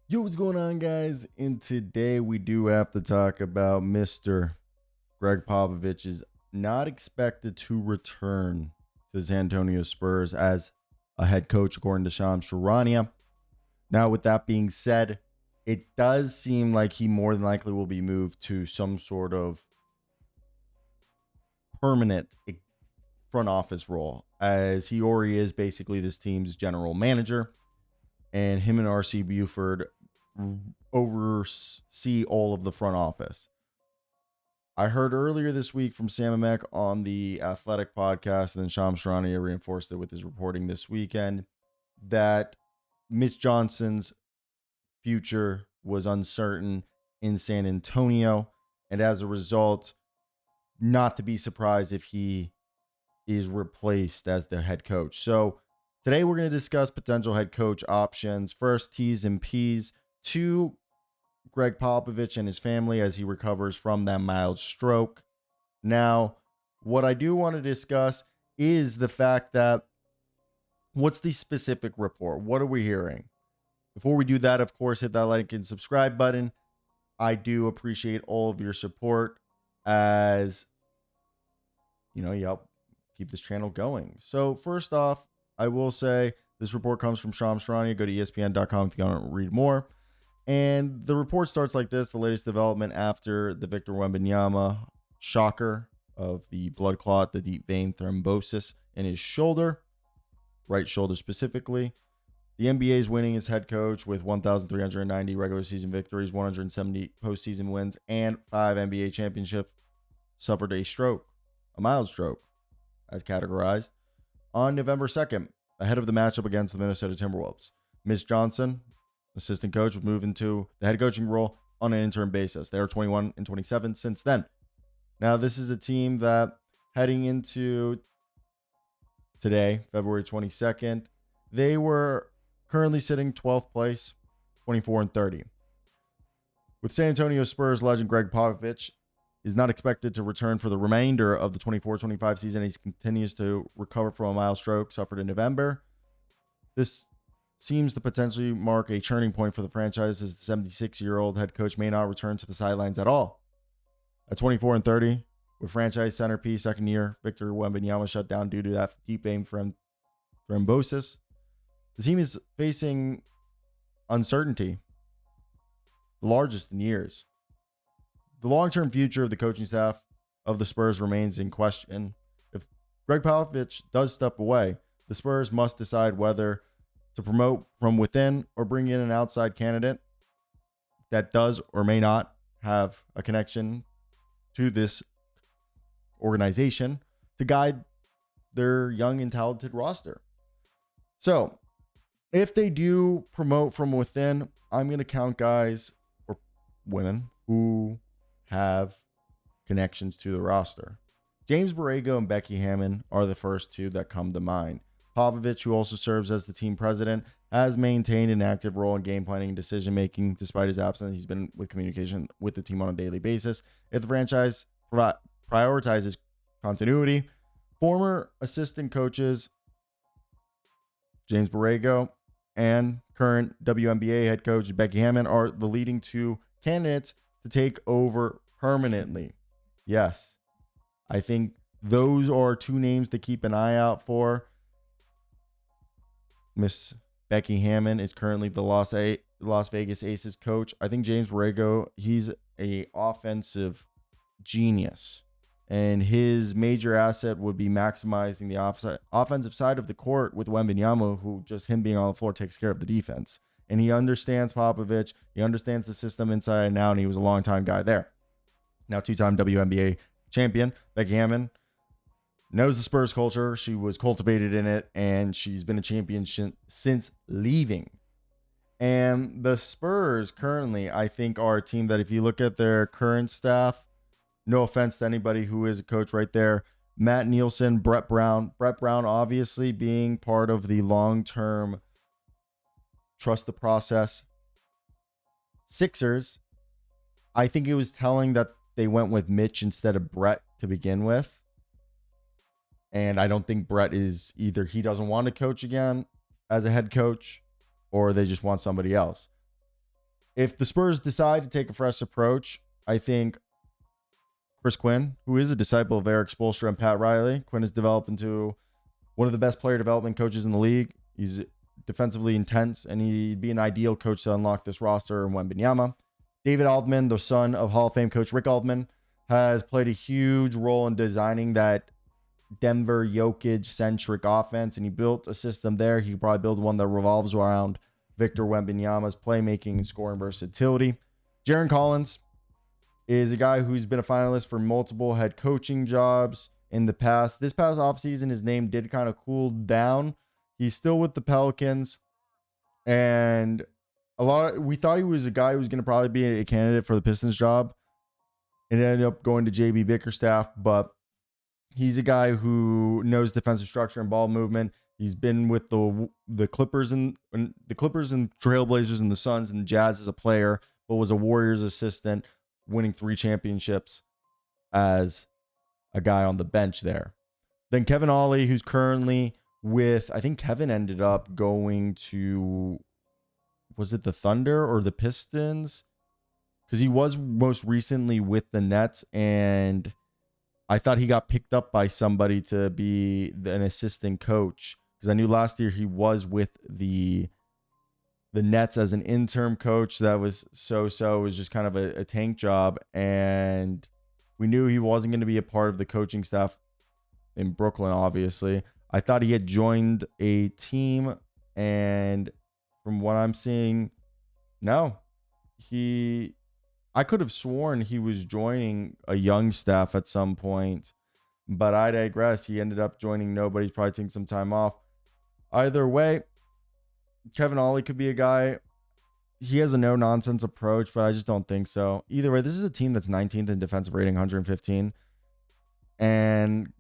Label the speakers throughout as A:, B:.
A: Yo, what's going on, guys? And today we do have to talk about Mr. Gregg Popovich is not expected to return to the San Antonio Spurs as a head coach, according to Shams Charania. Now, with that being said, it does seem like he more than likely will be moved to some sort of permanent front office role, as he already is basically this team's general manager, and him and R.C. Buford oversee all of the front office. I heard earlier this week from Sam Amek on the Athletic podcast, and then Shams Charania reinforced it with his reporting this weekend, that Mitch Johnson's future was uncertain in San Antonio, and as a result, not to be surprised if he is replaced as the head coach. So today we're going to discuss potential head coach options. First, T's and P's to Gregg Popovich and his family as he recovers from that mild stroke. Now, what I do want to discuss is the fact that what's the specific report? What are we hearing? Before we do that, of course, hit that like and subscribe button. I do appreciate all of your support, as you help keep this channel going. So first off, I will say this report comes from Shams Charania. Go to ESPN.com if you want to read more. And the report starts like this: the latest development after the Victor Wembanyama shocker of the blood clot, the deep vein thrombosis in his shoulder, right shoulder specifically. The NBA's winning as head coach with 1,390 regular season victories, 170 postseason wins, and 5 NBA championships, suffered a stroke, a mild stroke, as categorized, on November 2nd, ahead of the matchup against the Minnesota Timberwolves. Mitch Johnson, assistant coach, was moved into the head coaching role on an interim basis. They are 21 and 27 since then. Now, this is a team that heading into today, February 22nd, they were currently sitting 12th place, 24 and 30. With San Antonio Spurs legend Gregg Popovich is not expected to return for the remainder of the 24-25 season. He continues to recover from a mild stroke suffered in November. This seems to potentially mark a turning point for the franchise, as the 76-year-old head coach may not return to the sidelines at all. At 24 and 30, with franchise centerpiece second year Victor Wembanyama shut down due to that deep vein thrombosis, the team is facing uncertainty, the largest in years. The long-term future of the coaching staff of the Spurs remains in question. If Gregg Popovich does step away, the Spurs must decide whether to promote from within or bring in an outside candidate that does or may not have a connection to this organization to guide their young and talented roster. So, if they do promote from within, I'm going to count guys or women who have connections to the roster. James Borrego and Becky Hammon are the first two that come to mind. Popovich, who also serves as the team president, has maintained an active role in game planning and decision making despite his absence. He's been with communication with the team on a daily basis. If the franchise prioritizes continuity, former assistant coaches James Borrego and current WNBA head coach Becky Hammon are the leading two candidates to take over permanently. Yes, I think those are two names to keep an eye out for. Miss Becky Hammon is currently the Las Vegas Aces coach. I think James Borrego, he's a offensive genius, and his major asset would be maximizing the offensive side of the court with Wembanyama, who just him being on the floor takes care of the defense. And he understands Popovich. He understands the system inside and out, and he was a long-time guy there. Now, two-time WNBA champion, Becky Hammon, knows the Spurs culture. She was cultivated in it, and she's been a champion since leaving. And the Spurs currently, I think, are a team that if you look at their current staff, no offense to anybody who is a coach right there, Matt Nielsen, Brett Brown obviously being part of the long-term trust the process. Sixers, I think it was telling that they went with Mitch instead of Brett to begin with. And I don't think Brett is either he doesn't want to coach again as a head coach, or they just want somebody else. If the Spurs decide to take a fresh approach, I think Chris Quinn, who is a disciple of Eric Spoelstra and Pat Riley, Quinn has developed into one of the best player development coaches in the league. He's defensively intense, and he'd be an ideal coach to unlock this roster. And Wembanyama, David Adelman, the son of Hall of Fame coach Rick Adelman, has played a huge role in designing that Denver Jokic-centric offense, and he built a system there. He could probably build one that revolves around Victor Wembanyama's playmaking and scoring versatility. Jarron Collins is a guy who's been a finalist for multiple head coaching jobs in the past. This past offseason, his name did kind of cool down. He's still with the Pelicans, and we thought he was a guy who was going to probably be a candidate for the Pistons job. It ended up going to JB Bickerstaff, but he's a guy who knows defensive structure and ball movement. He's been with the Clippers and Trailblazers and the Suns and Jazz as a player, but was a Warriors assistant, winning 3 championships as a guy on the bench there. Then Kevin Ollie, who's currently with, I think Kevin ended up going to, was it the Thunder or the Pistons? Because he was most recently with the Nets, and I thought he got picked up by somebody to be an assistant coach, because I knew last year he was with the Nets as an interim coach. That was so. It was just kind of a tank job, and we knew he wasn't going to be a part of the coaching staff in Brooklyn, obviously. I thought he had joined a team, and from what I'm seeing, no. I could have sworn he was joining a young staff at some point, but I digress. He ended up joining nobody. He's probably taking some time off. Either way, Kevin Ollie could be a guy. He has a no-nonsense approach, but I just don't think so. Either way, this is a team that's 19th in defensive rating, 115. And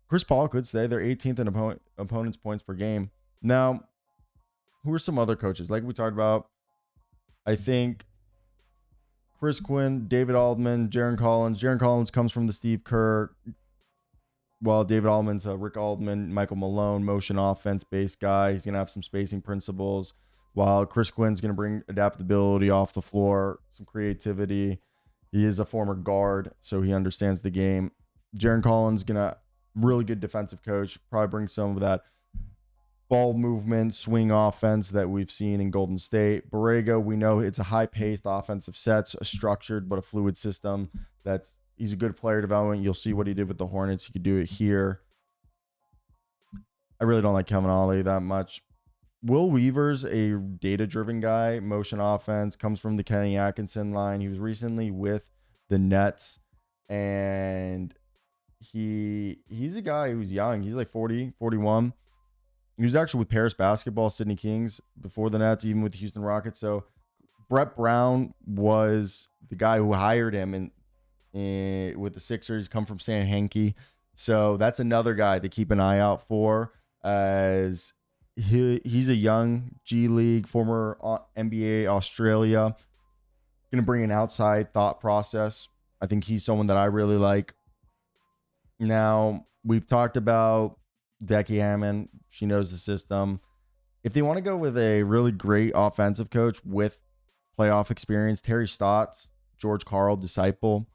A: Chris Paul could stay. They're 18th in opponent's points per game. Now, who are some other coaches? Like we talked about, I think Chris Quinn, David Adelman, Jarron Collins. Jarron Collins comes from the Steve Kerr, while David Adelman's Rick Adelman, Michael Malone, motion offense-based guy. He's going to have some spacing principles, while Chris Quinn's going to bring adaptability off the floor, some creativity. He is a former guard, so he understands the game. Jarron Collins going to really good defensive coach, probably bring some of that ball movement, swing offense that we've seen in Golden State. Borrego, we know it's a high-paced offensive sets, a structured but a fluid system. He's a good player development. You'll see what he did with the Hornets. He could do it here. I really don't like Kevin Ollie that much. Will Weaver's a data-driven guy, motion offense, comes from the Kenny Atkinson line. He was recently with the Nets, and he's a guy who's young. He's like 40, 41. He was actually with Paris basketball, Sydney Kings, before the Nets, even with the Houston Rockets. So Brett Brown was the guy who hired him with the Sixers, come from San Henke. So that's another guy to keep an eye out for, as he's a young G League, former NBA Australia, going to bring an outside thought process. I think he's someone that I really like. Now, we've talked about Becky Hammon. She knows the system. If they want to go with a really great offensive coach with playoff experience, Terry Stotts, George Karl disciple,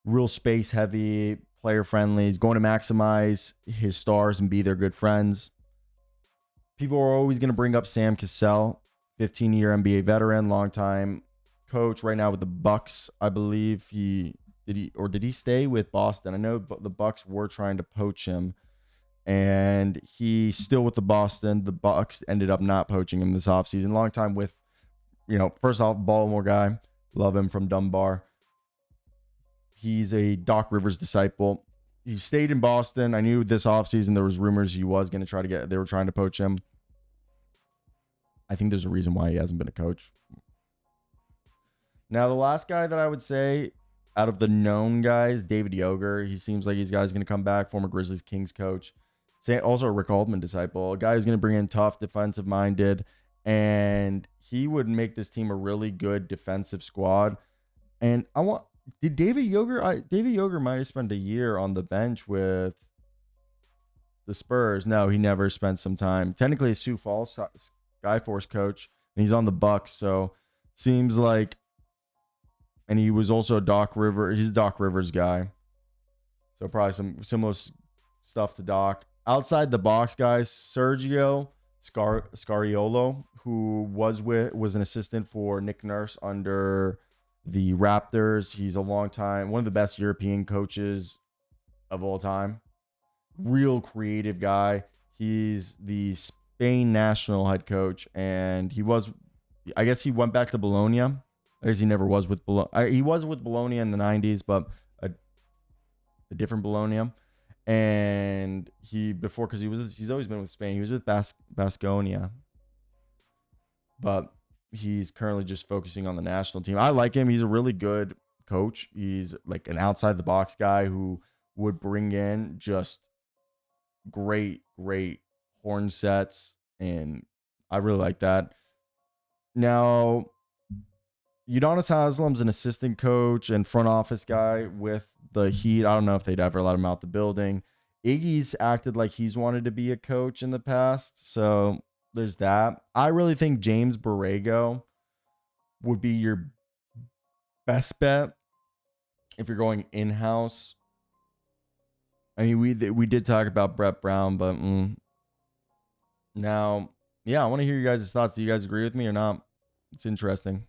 A: real space heavy, player friendly. He's going to maximize his stars and be their good friends. People are always going to bring up Sam Cassell, 15-year NBA veteran, longtime coach right now with the Bucks. I believe did he stay with Boston? I know the Bucks were trying to poach him, and he's still with the Boston. The Bucks ended up not poaching him this offseason. Long time with, first off, Baltimore guy. Love him from Dunbar. He's a Doc Rivers disciple. He stayed in Boston. I knew this offseason there was rumors he was going to they were trying to poach him. I think there's a reason why he hasn't been a coach. Now, the last guy that I would say out of the known guys, David Yoger. He seems like he's going to come back, former Grizzlies Kings coach. Also a Rick Adelman disciple, a guy who's going to bring in tough, defensive-minded, and he would make this team a really good defensive squad. And David Yoger might have spent a year on the bench with the Spurs. No, he never spent some time. Technically, a Sioux Falls Skyforce coach, and he's on the Bucks, so Seems like, and he was also a Doc Rivers. He's a Doc Rivers guy. So probably some similar stuff to Doc. Outside the box guys, Sergio Scariolo, who was an assistant for Nick Nurse under the Raptors. He's one of the best European coaches of all time. Real creative guy. He's the Spain national head coach, and I guess he went back to Bologna. I guess he never was with Bologna. He was with Bologna in the 90s, but a different Bologna. And because he's always been with Spain. He was with Baskonia, but he's currently just focusing on the national team. I like him. He's a really good coach. He's like an outside the box guy who would bring in just great horn sets, and I really like that. Now, Udonis Haslem's an assistant coach and front office guy with the Heat. I don't know if they'd ever let him out the building. Iggy's acted like he's wanted to be a coach in the past, so there's that. I really think James Borrego would be your best bet if you're going in-house. I mean, we did talk about Brett Brown, but now, yeah, I want to hear you guys' thoughts. Do you guys agree with me or not? It's interesting.